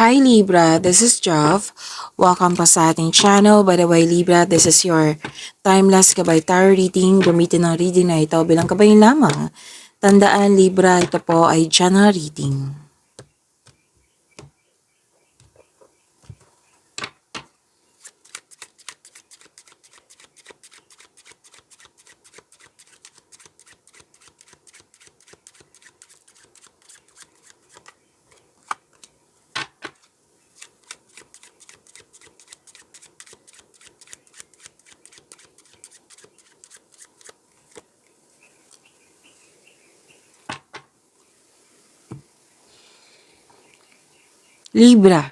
Hi Libra, this is Jav. Welcome pa sa ating channel. By the way Libra, this is your timeless gabay tarot reading. Gamitin ang reading na ito bilang gabay lamang. Tandaan Libra, ito po ay general reading. Libra,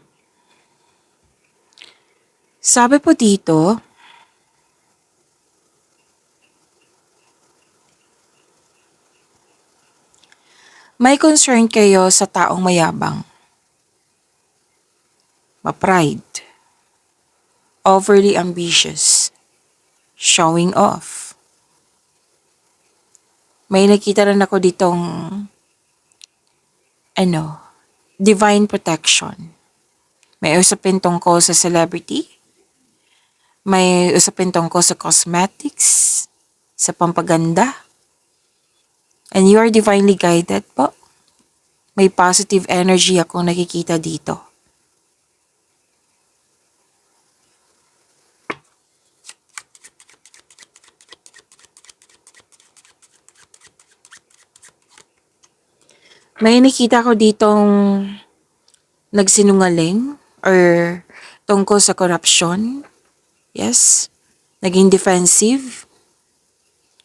sabi po dito, may concern kayo sa taong mayabang, ma-pride, overly ambitious, showing off. May nakita rin ako ditong divine protection. May usapin tungkol sa celebrity. May usapin tungkol sa cosmetics, sa pampaganda. And you are divinely guided po. May positive energy akong nakikita dito. May nakita ko ditong nagsinungaling or tungkol sa corruption. Yes. Naging defensive.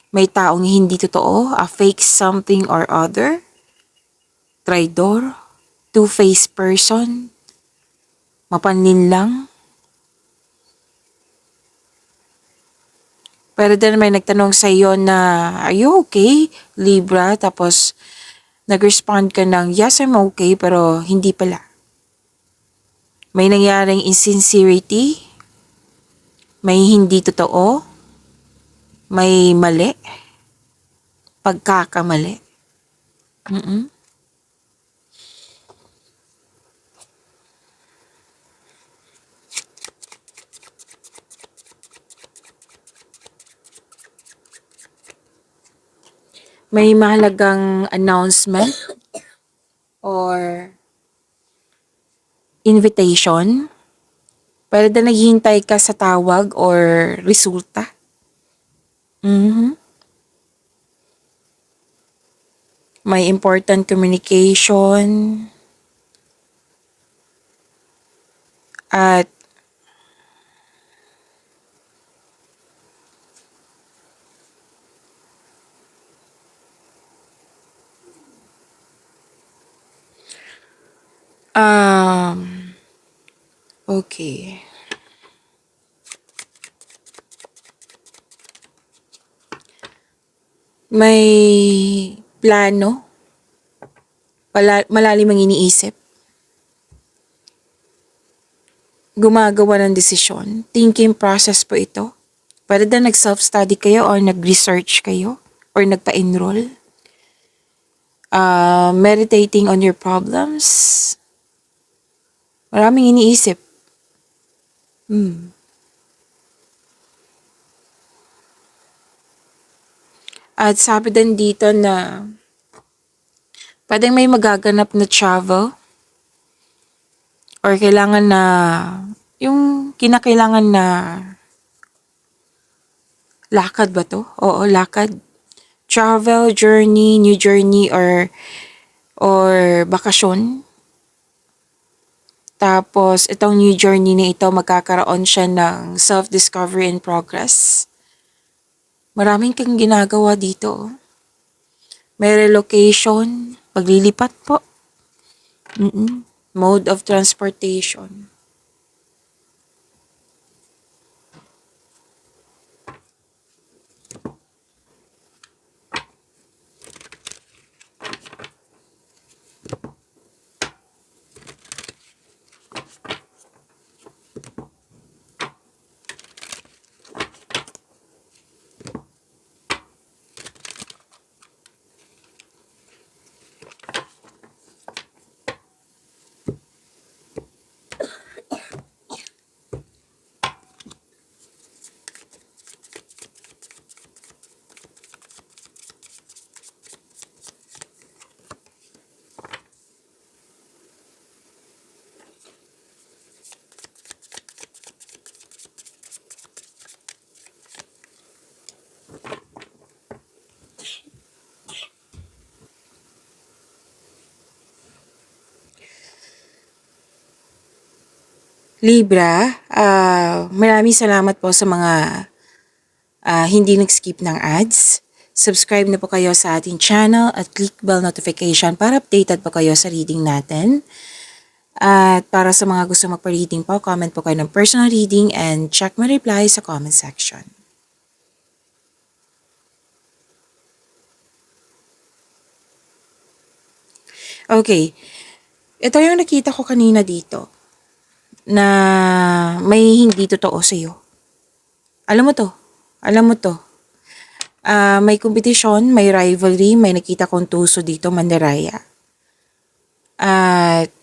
May taong hindi totoo, a fake something or other. Traidor. Two-faced person. Mapanlin lang. Pero then may nagtanong sa iyo na, are you okay, Libra? Tapos nag-respond ka ng, yes, I'm okay, pero hindi pala. May nangyaring insincerity. May hindi totoo. May mali. Pagkakamali. May mahalagang announcement or invitation. Pero na naghihintay ka sa tawag or resulta. May important communication. At okay. May plano. Malalim ang iniisip. Gumagawa ng desisyon. Thinking process po ito. Pwede na nag-self-study kayo or nag-research kayo or nagpa-enroll. Meditating on your problems. Maraming iniisip. At sabi din dito na pwedeng may magaganap na travel or kailangan na yung kinakailangan na lakad ba to? Oo, lakad. Travel, journey, new journey or bakasyon. Tapos itong new journey na ito magkakaroon siya ng self-discovery in progress. Maraming kang ginagawa dito. May relocation, paglilipat po. Mode of transportation. Libra, maraming salamat po sa mga hindi nag-skip ng ads. Subscribe na po kayo sa ating channel at click bell notification para updated po kayo sa reading natin. At para sa mga gusto magpa-reading po, comment po kayo ng personal reading and check my reply sa comment section. Okay, ito yung nakita ko kanina dito na may hindi totoo sa'yo. Alam mo to. May kompetisyon, may rivalry, may nakita kong tuso dito, mandaraya. At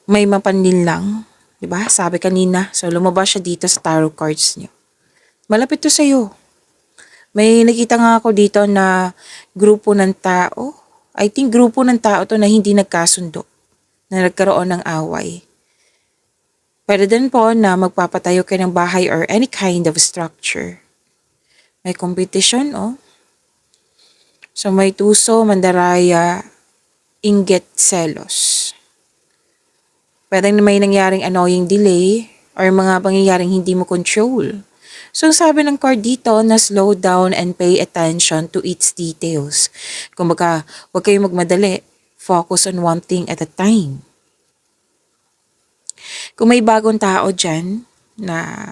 may mapanlin lang, di ba? Sabi kanina, so lumabas siya dito sa tarot cards niyo. Malapit to sa'yo. May nakita nga ako dito na grupo ng tao. I think grupo ng tao to na hindi nagkasundo, na nagkaroon ng away. Pwede din po na magpapatayo kayo ng bahay or any kind of structure. May competition, oh. So may tuso, mandaraya, inggit, selos. Pwede may nangyaring annoying delay or mga pangyayaring hindi mo control. So sabi ng card dito na slow down and pay attention to its details. Kumbaga, huwag kayong magmadali. Focus on one thing at a time. Kung may bagong tao dyan na,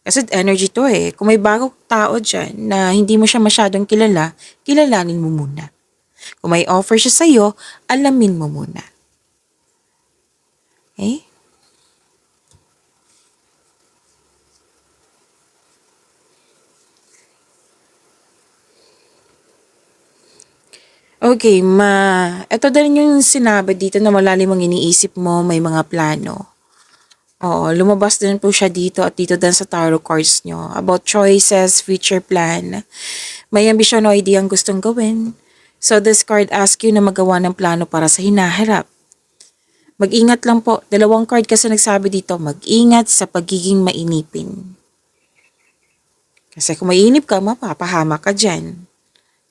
kasi energy to eh, kung may bagong tao dyan na hindi mo siya masyadong kilala, kilalanin mo muna. Kung may offer siya sa'yo, alamin mo muna. Okay? Okay, ito din yung sinabi dito na malalim ang iniisip mo, may mga plano. Oo, lumabas din po siya dito at dito din sa tarot cards nyo about choices, future plan. May ambisyon o idea ang gustong gawin. So this card asks you na magawa ng plano para sa hinaharap. Mag-ingat lang po. Dalawang card kasi nagsabi dito, mag-ingat sa pagiging mainipin. Kasi kung mainip ka, mapapahama ka dyan.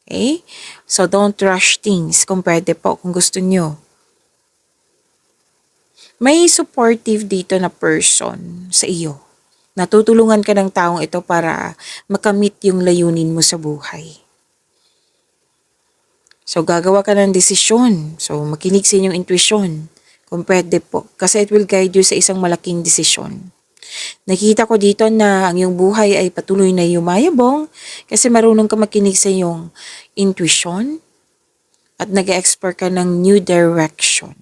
Okay? So don't rush things kung pwede po, kung gusto nyo. May supportive dito na person sa iyo. Natutulungan ka ng taong ito para makamit yung layunin mo sa buhay. So gagawa ka ng desisyon. So makinig sa inyong intuition. Kung pwede po. Kasi it will guide you sa isang malaking desisyon. Nakita ko dito na ang iyong buhay ay patuloy na yumayabong kasi marunong ka makinig sa iyong intuition at nag-explore ka ng new direction.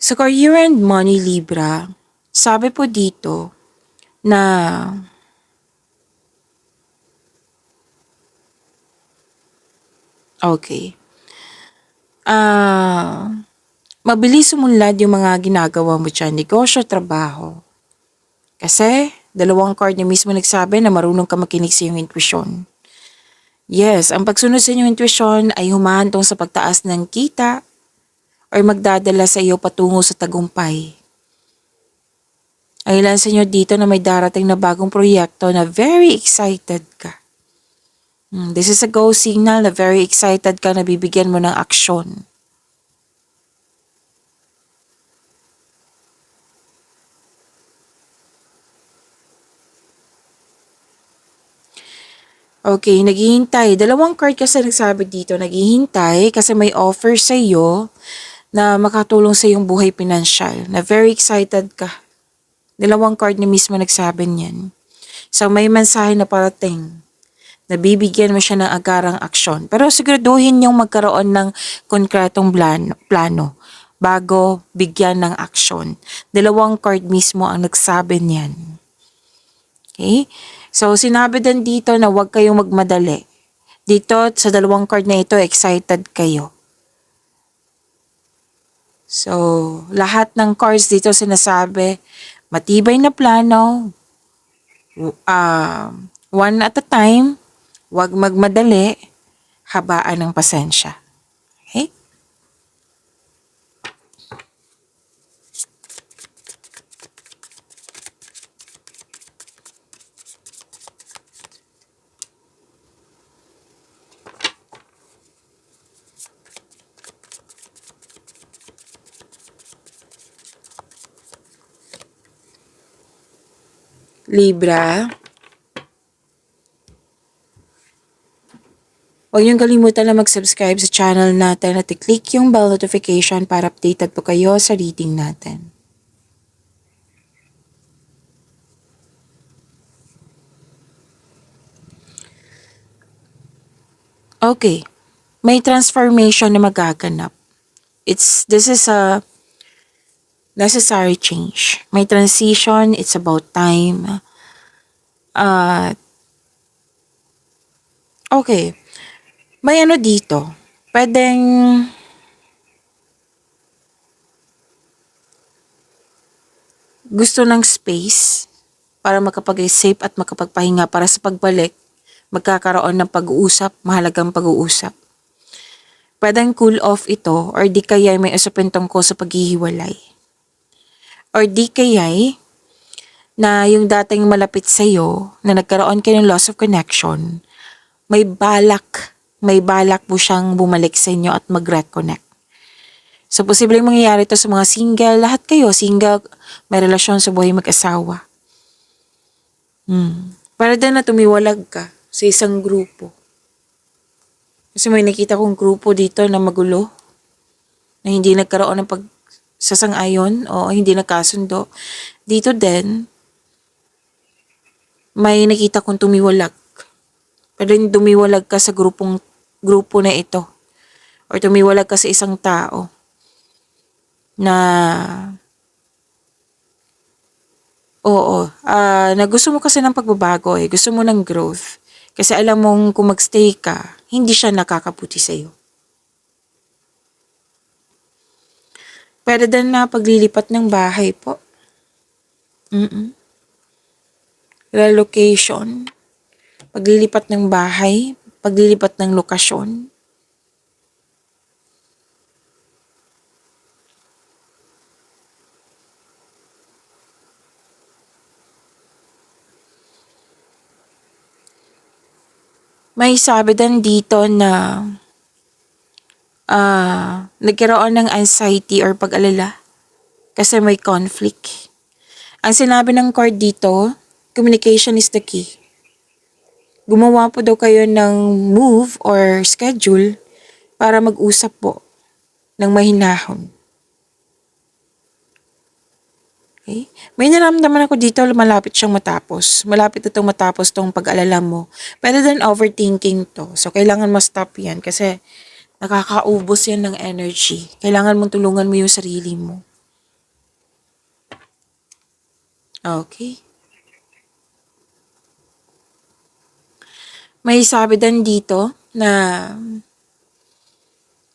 Sa career and money, Libra, sabi po dito na okay. Mabilis sumunlad yung mga ginagawa mo dyan, negosyo, trabaho. Kasi, dalawang card niya mismo nagsabi na marunong ka makinig sa iyong intuition. Yes, ang pagsunod sa inyong intuition ay humahantong sa pagtaas ng kita or magdadala sa iyo patungo sa tagumpay. Ang ilan sa inyo dito na may darating na bagong proyekto na very excited ka. This is a go signal na very excited ka na bibigyan mo ng aksyon. Okay, naghihintay. Dalawang card kasi nagsabi dito, naghihintay kasi may offer sa iyo na makatulong sa iyong buhay pinansyal, na very excited ka. Dalawang card na mismo nagsabi niyan. So may mensahe na parating, na bibigyan mo siya ng agarang aksyon. Pero siguraduhin niyong magkaroon ng konkretong plano bago bigyan ng aksyon. Dalawang card mismo ang nagsabi niyan. Okay? So, sinabi din dito na huwag kayong magmadali. Dito, sa dalawang card na ito, excited kayo. So, lahat ng cards dito sinasabi, matibay na plano, One at a time, huwag magmadali, habaan ng pasensya. Okay? Libra, huwag niyong kalimutan na mag-subscribe sa channel natin at i-click yung bell notification para updated po kayo sa reading natin. Okay, may transformation na magaganap. This is a necessary change. May transition, it's about time. Okay, may ano dito. Pwedeng gusto ng space para makapag-isip at makapagpahinga para sa pagbalik, magkakaroon ng pag-uusap, mahalagang pag-uusap. Pwedeng cool off ito or di kaya may usapin tungkol sa paghihiwalay. Or di kaya na yung dating malapit sa'yo na nagkaroon kayo ng loss of connection, may balak po siyang bumalik sa inyo at mag-reconnect. So, posibleng mangyayari ito sa mga single. Lahat kayo, single, may relasyon sa buhay mag-asawa. Para din na tumiwalag ka sa isang grupo. Kasi may nakita kong grupo dito na magulo, na hindi nagkaroon ng pagsasang-ayon o hindi nagkasundo. Dito din, may nakita kong tumiwalag. Pero tumiwalag ka sa grupo na ito. Or tumiwalag ka sa isang tao na na gusto mo kasi ng pagbabago gusto mo ng growth. Kasi alam mong kung magstay ka, hindi siya nakakabuti sa'yo. Pwede din na paglilipat ng bahay po. Relocation. Paglilipat ng bahay, paglilipat ng lokasyon. May sabi din dito na nagkaroon ng anxiety or pag-alala kasi may conflict. Ang sinabi ng card dito, communication is the key. Gumawa po daw kayo ng move or schedule para mag-usap po ng mahinahon. Okay? May naramdaman ako dito, malapit siyang matapos. Malapit itong matapos tong pag-alala mo. Pwede din overthinking to. So, kailangan mo stop yan kasi nakakaubos yan ng energy. Kailangan mong tulungan mo yung sarili mo. Okay. May sabi din dito na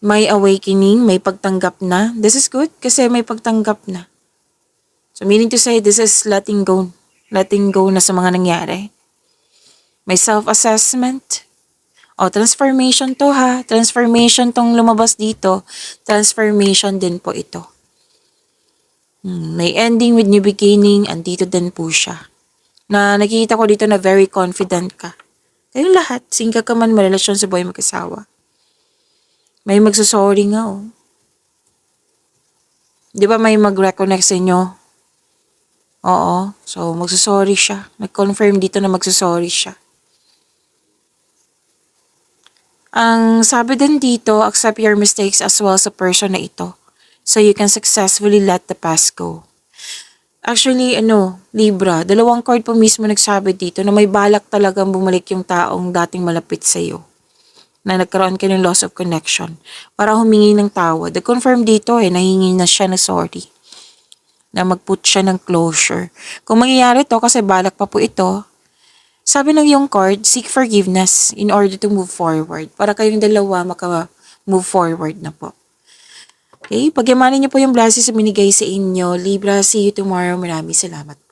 may awakening, may pagtanggap na. This is good kasi may pagtanggap na. So meaning to say, this is letting go na sa mga nangyari. May self-assessment. Transformation to ha. Transformation tong lumabas dito. Transformation din po ito. May ending with new beginning. Andito din po siya. Na nakikita ko dito na very confident ka. Kayong lahat, single ka man, marelasyon sa buhay mag-asawa. May magsasorry nga Di ba may mag-reconnect sa inyo? Oo. So, magsasorry siya. Nag-confirm dito na magsasorry siya. Ang sabi din dito, accept your mistakes as well sa person na ito. So, you can successfully let the past go. Actually, Libra, dalawang card po mismo nagsabi dito na may balak talagang bumalik yung taong dating malapit sa'yo. Na nagkaroon kayo ng loss of connection. Para humingi ng tawad. Confirm dito nahingi na siya na sorry. Na mag-put siya ng closure. Kung mangyayari to, kasi balak pa po ito, sabi ng yung card, seek forgiveness in order to move forward. Para kayong dalawa maka-move forward na po. Okay, pagyamanin niyo po yung blessings na binigay sa inyo. Libra, see you tomorrow. Maraming salamat po.